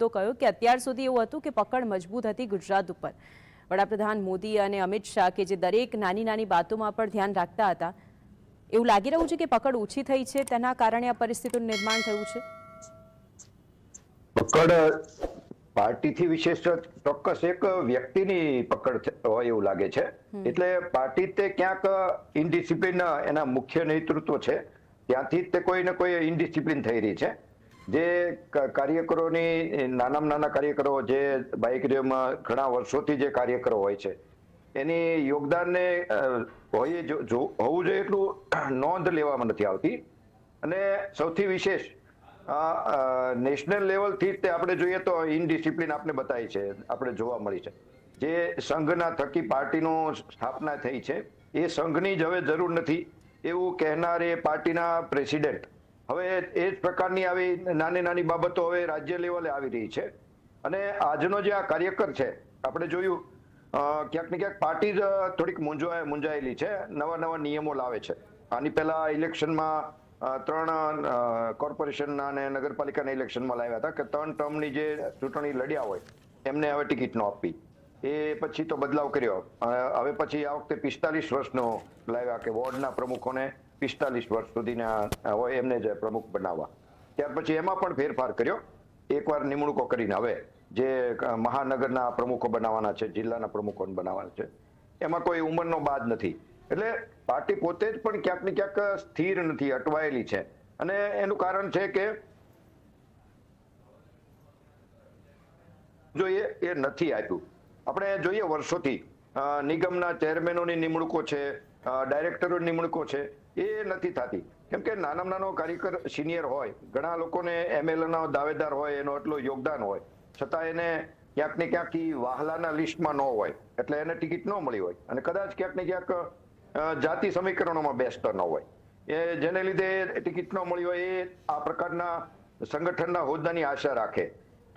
મુદ્દો કયો કે અત્યાર સુધી એવું હતું કે પકડ મજબૂત હતી ગુજરાત ઉપર. વડાપ્રધાન મોદી અને અમિત શાહ કે જે દરેક નાની નાની બાતોમાં પણ ધ્યાન રાખતા હતા, એવું લાગી રહ્યું છે કે પકડ ઓછી થઈ છે, તેના કારણે આ પરિસ્થિતિનું નિર્માણ થયું છે. પકડ પાર્ટીથી વિશેષ ચોક્કસ એક વ્યક્તિની પકડ હોય એવું લાગે છે. એટલે પાર્ટી તે ક્યાંક ઇનડિસિપ્લિન એના મુખ્ય નેતૃત્વ છે ત્યાંથી તે કોઈ ને કોઈ ઇનડિસિપ્લિન થઈ રહી છે. જે કાર્યકરોની નાનામાં નાના કાર્યકરો જે બાઇક રેલીમાં ઘણા વર્ષોથી જે કાર્યકરો હોય છે એની યોગદાનને હોવું જોઈએ એટલું નોંધ લેવામાં નથી આવતી. અને સૌથી વિશેષ નેશનલ લેવલથી તે આપણે જોઈએ તો ઇનડિસિપ્લિન આપણે બતાવી છે, આપણે જોવા મળી છે. જે સંઘના થકી પાર્ટીનું સ્થાપના થઈ છે એ સંઘની જ હવે જરૂર નથી એવું કહેનાર એ પાર્ટીના પ્રેસિડેન્ટ હવે એ જ પ્રકારની આવી નાની નાની બાબતો હવે રાજ્ય લેવલે આવી રહી છે. અને આજનો જે આ કાર્યકર છે આપણે જોયું ક્યાંક ને ક્યાંક પાર્ટી જ થોડીક મૂંઝાયેલી છે, નવા નવા નિયમો લાવે છે. આની પહેલા ઇલેક્શનમાં 3 કોર્પોરેશનના અને નગરપાલિકાના ઇલેક્શનમાં લાવ્યા હતા કે 3 ટર્મની જે ચૂંટણી લડ્યા હોય એમને હવે ટિકિટ ન આપવી. એ પછી તો બદલાવ કર્યો. હવે પછી આ વખતે 45 વર્ષનો લાવ્યા કે વોર્ડના પ્રમુખોને 45 વર્ષ સુધીના હોય એમને જ પ્રમુખ બનાવવા. ત્યાર પછી એમાં પણ ફેરફાર કર્યો. એકવાર નિમણૂકો કરીને હવે જે મહાનગરના પ્રમુખો બનાવવાના છે, જિલ્લાના પ્રમુખો બનાવવાના છે, એમાં કોઈ ઉંમરનો બાદ નથી. એટલે પાર્ટી પોતે જ પણ ક્યાંક ને ક્યાંક સ્થિર નથી, અટવાયેલી છે. અને એનું કારણ છે કે જોઈએ એ નથી આપ્યું. આપણે જોઈએ વર્ષોથી નિગમના ચેરમેનોની નિમણૂકો છે, ડાયરેક્ટરોની નિમણૂકો છે, એ નથી થતી. કેમ કે નાનામાં નાનો કાર્યકર સિનિયર હોય, ઘણા લોકોને એમએલએનો દાવેદાર હોય, એનો એટલો યોગદાન હોય, છતાં એને ક્યાંક ને ક્યાંક વાહલાના લિસ્ટમાં ન હોય એટલે એને ટિકિટ ન મળી હોય અને કદાચ ક્યાંક ને ક્યાંક જાતિ સમીકરણોમાં બેસતા ન હોય, એ જેને લીધે ટિકિટ ન મળી હોય એ આ પ્રકારના સંગઠનના હોદ્દાની આશા રાખે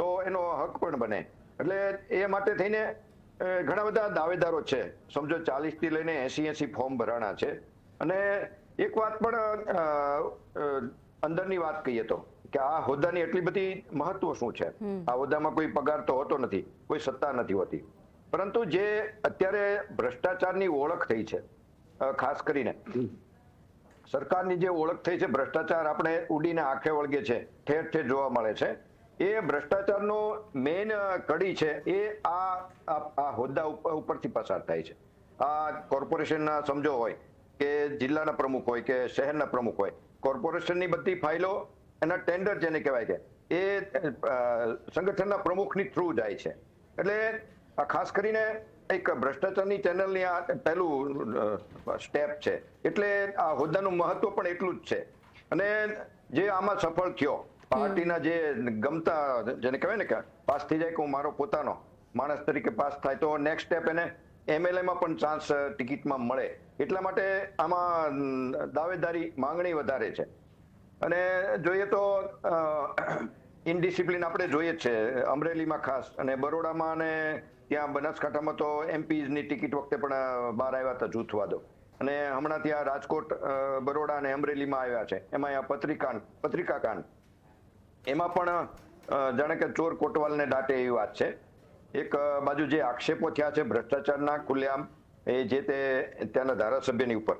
તો એનો હક પણ બને. એટલે એ માટે થઈને ઘણા બધા દાવેદારો છે. સમજો 40 થી લઈને 80 ફોર્મ ભરાણા છે. અને એક વાત પણ અંદરની વાત કહીએ તો કે આ હોદ્દાની એટલી બધી મહત્વ શું છે. આ હોદ્દામાં કોઈ પગાર તો હોતો નથી, કોઈ સત્તા નથી હોતી, પરંતુ જે અત્યારે ભ્રષ્ટાચારની ઓળખ થઈ છે, ખાસ કરીને સરકારની જે ઓળખ થઈ છે, ભ્રષ્ટાચાર આપણે ઉડીને આંખે વળગે છે, ઠેર ઠેર જોવા મળે છે. એ ભ્રષ્ટાચારનો મેઇન કડી છે એ આ હોદ્દા ઉપરથી પસાર થાય છે. આ કોર્પોરેશનના સમજો હોય કે જિલ્લાના પ્રમુખ હોય કે શહેરના પ્રમુખ હોય, કોર્પોરેશનની બધી ફાઇલો એના ટેન્ડર જેને કહેવાય છે એ સંગઠનના પ્રમુખની થ્રુ જાય છે. એટલે આ ખાસ કરીને એક ભ્રષ્ટાચારની ચેનલની આ પહેલું સ્ટેપ છે. એટલે આ હોદ્દાનું મહત્વ પણ એટલું જ છે. અને જે આમાં સફળ થયો, પાર્ટીના જે ગમતા જેને કહેવાય ને કે પાસ થઈ જાય કે હું મારો પોતાનો માણસ તરીકે પાસ થાય તો નેક્સ્ટ સ્ટેપ એને એમએલએમાં પણ ચાન્સ ટિકિટમાં મળે. એટલા માટે આમાં દાવેદારી માંગણી વધારે છે. અને જોઈએ તો ઇનડિસિપ્લિન આપણે જોઈએ જ છે અમરેલીમાં ખાસ, અને બરોડામાં અને ત્યાં બનાસકાંઠામાં તો એમપીની ટિકિટ વખતે પણ બહાર આવ્યા હતા જૂથવાદો. અને હમણાં ત્યાં રાજકોટ, બરોડા અને અમરેલીમાં આવ્યા છે. એમાં આ પત્રિકા કાંડ એમાં પણ જાણે કે ચોર કોટવાલને દાટે એવી વાત છે. એક બાજુ જે આક્ષેપો થયા છે ભ્રષ્ટાચારના ખુલ્લેઆમ એ જે તે ત્યાંના ધારાસભ્યની ઉપર,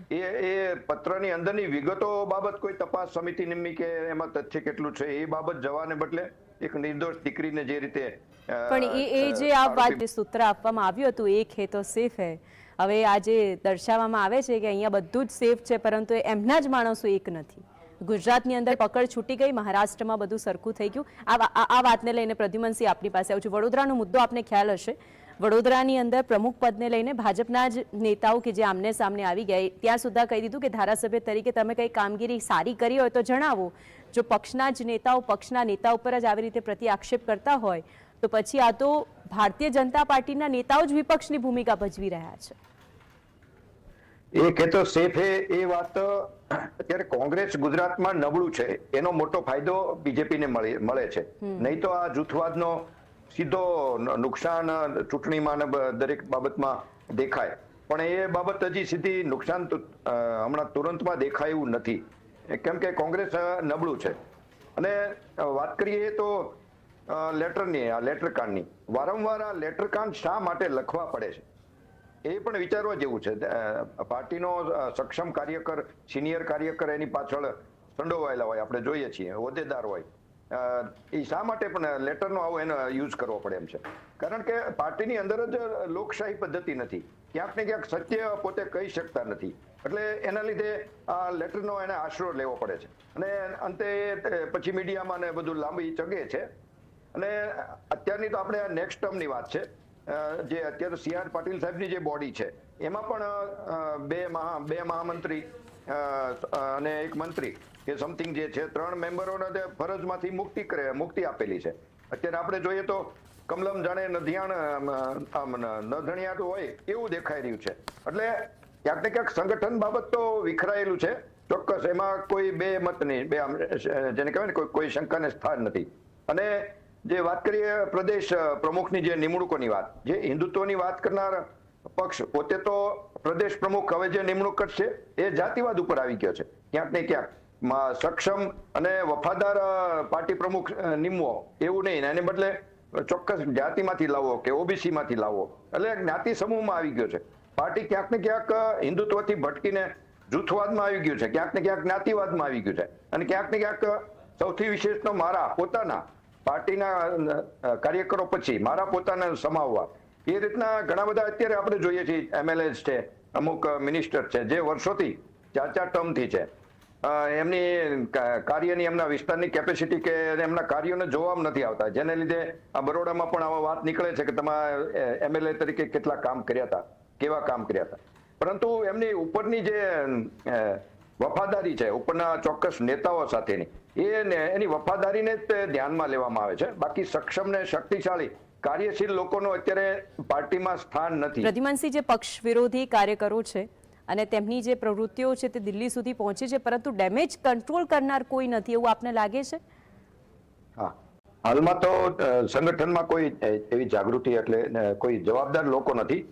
એ પત્રની અંદરની વિગતો બાબત કોઈ તપાસ સમિતિ નિમી કે એમાં તથ્ય કેટલું છે એ બાબત જવાને બદલે એક નિર્દોષ દીકરીને જે રીતે પણ એ જે આ વાત સૂત્ર આપવામાં આવ્યું હતું એક હે તો સેફ હે, હવે આજે દર્શાવવામાં આવે છે કે અહીંયા બધું જ સેફ છે પરંતુ એમના જ માણસો એક નથી. ગુજરાતની અંદર પકડ છૂટી ગઈ, મહારાષ્ટ્રમાં બધું સરખું થઈ ગયું. આ વાતને લઈને પ્રદ્યુમનસિંહ આપની પાસે આવું છું. વડોદરાનો મુદ્દો આપને ખ્યાલ હશે, વડોદરાની અંદર પ્રમુખ પદને લઈને ભાજપના જ નેતાઓ કે જે આમને સામને આવી ગયા ત્યાં સુધા કહી દીધું કે ધારાસભ્ય તરીકે તમે કંઈ કામગીરી સારી કરી હોય તો જણાવો. જો પક્ષના જ નેતાઓ પક્ષના નેતા ઉપર જ આવી રીતે પ્રતિ આક્ષેપ કરતા હોય તો પછી આ તો ભારતીય જનતા પાર્ટીના નેતાઓ જ વિપક્ષની ભૂમિકા ભજવી રહ્યા છે. એ કહેતો સેફ એ વાત અત્યારે કોંગ્રેસ ગુજરાતમાં નબળું છે એનો મોટો ફાયદો બીજેપીને મળે છે. નહીં તો આ જૂથવાદનો સીધો નુકસાન ચૂંટણીમાં દરેક બાબતમાં દેખાય, પણ એ બાબત હજી સીધી નુકસાન હમણાં તુરંતમાં દેખાય એવું નથી, કેમ કે કોંગ્રેસ નબળું છે. અને વાત કરીએ તો લેટરની આ લેટરકાંડની વારંવાર આ લેટરકાંડ શા માટે લખવા પડે છે એ પણ વિચારવા જેવું છે. પાર્ટીનો સક્ષમ કાર્યકર, સિનિયર કાર્યકર એની પાછળ સંડોવાયેલા હોય, આપણે જોઈએ છીએ, હોદ્દેદાર હોય, એ શા માટે પણ લેટરનો આવો એનો યુઝ કરવો પડે એમ છે. કારણ કે પાર્ટીની અંદર જ લોકશાહી પદ્ધતિ નથી, ક્યાંક ને ક્યાંક સત્ય પોતે કહી શકતા નથી, એટલે એના લીધે આ લેટરનો એને આશરો લેવો પડે છે અને અંતે પછી મીડિયામાં ને બધું લાંબી ચગે છે. અને અત્યારની તો આપણે નેક્સ્ટ ટર્મની વાત છે, જે અત્યારે CR પાટીલ સાહેબની જે બોડી છે એમાં પણ બે મહામંત્રી અને એક મંત્રી કે સમથિંગ જે છે 3 મેમ્બરોને ફરજમાંથી મુક્તિ આપેલી છે. અત્યારે આપણે જોઈએ તો કમલમ જાણે ન ધણિયાતું હોય એવું દેખાઈ રહ્યું છે. એટલે ક્યાંક ને ક્યાંક સંગઠન બાબત તો વિખરાયેલું છે ચોક્કસ, એમાં કોઈ બે મત નહીં, જેને કહેવાય ને કોઈ શંકાને સ્થાન નથી. અને જે વાત કરીએ પ્રદેશ પ્રમુખની જે નિમણૂકોની વાત, જે હિન્દુત્વની વાત કરનાર પક્ષ પોતે તો પ્રદેશ પ્રમુખ હવે જે નિમણૂક કરશે એ જાતિવાદ ઉપર આવી ગયો છે. ક્યાંક ને ક્યાંક સક્ષમ અને વફાદાર પાર્ટી પ્રમુખ નિમવો એવું નહીં, એને બદલે ચોક્કસ જાતિમાંથી લાવો કે OBC માંથી લાવો, એટલે જ્ઞાતિ સમૂહમાં આવી ગયો છે. પાર્ટી ક્યાંક ને ક્યાંક હિન્દુત્વથી ભટકીને જૂથવાદમાં આવી ગયું છે, ક્યાંક ને ક્યાંક જ્ઞાતિવાદમાં આવી ગયું છે. અને ક્યાંક ને ક્યાંક સૌથી વિશેષ તો મારા પોતાના પાર્ટીના કાર્યકરો પછી મારા પોતાને સમાવવા, એ રીતના ઘણા બધા અત્યારે આપણે જોઈએ છીએ MLAs છે, અમુક મિનિસ્ટર છે જે વર્ષોથી 4 ટર્મથી છે, એમની કાર્યની, એમના વિસ્તારની કેપેસિટી કે એમના કાર્યોને જોવામાં નથી આવતા, જેને લીધે આ બરોડામાં પણ આવા વાત નીકળે છે કે તમારા MLA તરીકે કેટલા કામ કર્યા હતા, કેવા કામ કર્યા હતા. પરંતુ એમની ઉપરની જે વફાદારી છે ઉપરના ચોક્કસ નેતાઓ સાથેની, એની વફાદારીને જ ધ્યાનમાં લેવામાં આવે છે. બાકી સક્ષમ ને શક્તિશાળી કાર્યશીલ લોકોનો અત્યારે પાર્ટીમાં સ્થાન નથી. પ્રદ્યુમનસિંહ, જે પક્ષ વિરોધી કાર્યકરો છે અને તેમની જે પ્રવૃત્તિઓ છે તે દિલ્હી સુધી પહોંચે છે, પરંતુ ડેમેજ કંટ્રોલ કરનાર કોઈ નથી, એવું આપને લાગે છે? હા, હાલમાં તો સંગઠનમાં કોઈ એવી જાગૃતિ, એટલે કોઈ જવાબદાર લોકો નથી.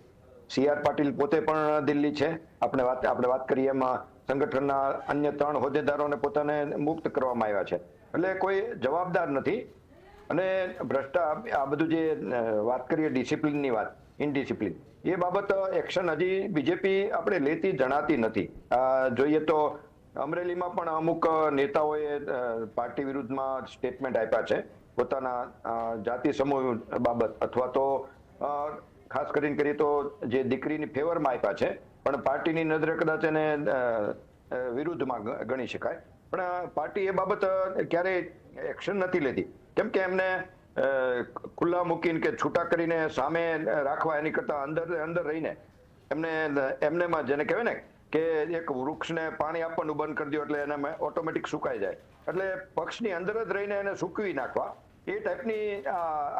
CR પાટીલ પોતે પણ દિલ્હી છે. આપણે વાત કરીએ એમાં સંગઠનના અન્ય 3 હોદ્દેદારોને પોતાને મુક્ત કરવામાં આવ્યા છે, એટલે કોઈ જવાબદાર નથી. અને આ બધું જે વાત કરીએ ડિસિપ્લિનની વાત, ઇનડિસિપ્લિન, એ બાબત એક્શન હજી બીજેપી આપણે લેતી જણાતી નથી. જોઈએ તો અમરેલીમાં પણ અમુક નેતાઓએ પાર્ટી વિરુદ્ધમાં સ્ટેટમેન્ટ આપ્યા છે પોતાના જાતિ સમૂહ બાબત, અથવા તો ખાસ કરીને કરીએ તો જે દીકરીની ફેવરમાં આપ્યા છે, પણ પાર્ટીની નજરે કદાચ એને વિરુદ્ધમાં ગણી શકાય. પણ પાર્ટી એ બાબત ક્યારેય એક્શન નથી લેતી, કેમ કે એમને ખુલ્લા મૂકીને કે છૂટા કરીને સામે રાખવા એની કરતા અંદર રહીને એમનેમાં જેને કહેવાય ને કે એક વૃક્ષને પાણી આપવાનું બંધ કરી દો એટલે એને ઓટોમેટિક સુકાઈ જાય, એટલે પક્ષની અંદર જ રહીને એને સૂકવી નાખવા, એ ટાઈપની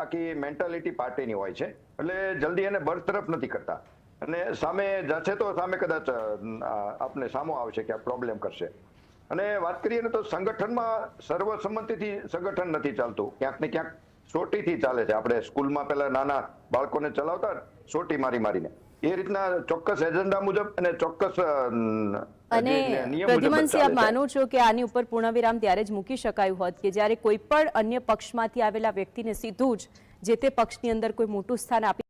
આખી મેન્ટાલિટી પાર્ટીની હોય છે. એટલે જલ્દી એને બરતરફ નથી કરતા, અને સામે જશે તો સામે કદાચ આપને સામો આવશે કે આ પ્રોબ્લેમ કરશે. અને વાત કરીએ ને તો સંગઠનમાં સર્વસંમતિથી સંગઠન નથી ચાલતું, ક્યાંક ને ક્યાંક સોટીથી ચાલે છે. આપણે સ્કૂલમાં પેલા નાના બાળકોને ચલાવતા સોટી મારીને, એ રીતના ચોક્કસ એજન્ડા મુજબ અને ચોક્કસ અને પ્રદ્યુમનસિંહ, આપ માનો છો કે આની ઉપર પૂર્ણવિરામ ત્યારે જ મૂકી શકાયું હોત કે જ્યારે કોઈ પણ અન્ય પક્ષમાંથી આવેલા વ્યક્તિને સીધું જ જે તે પક્ષની અંદર કોઈ મોટું સ્થાન આપી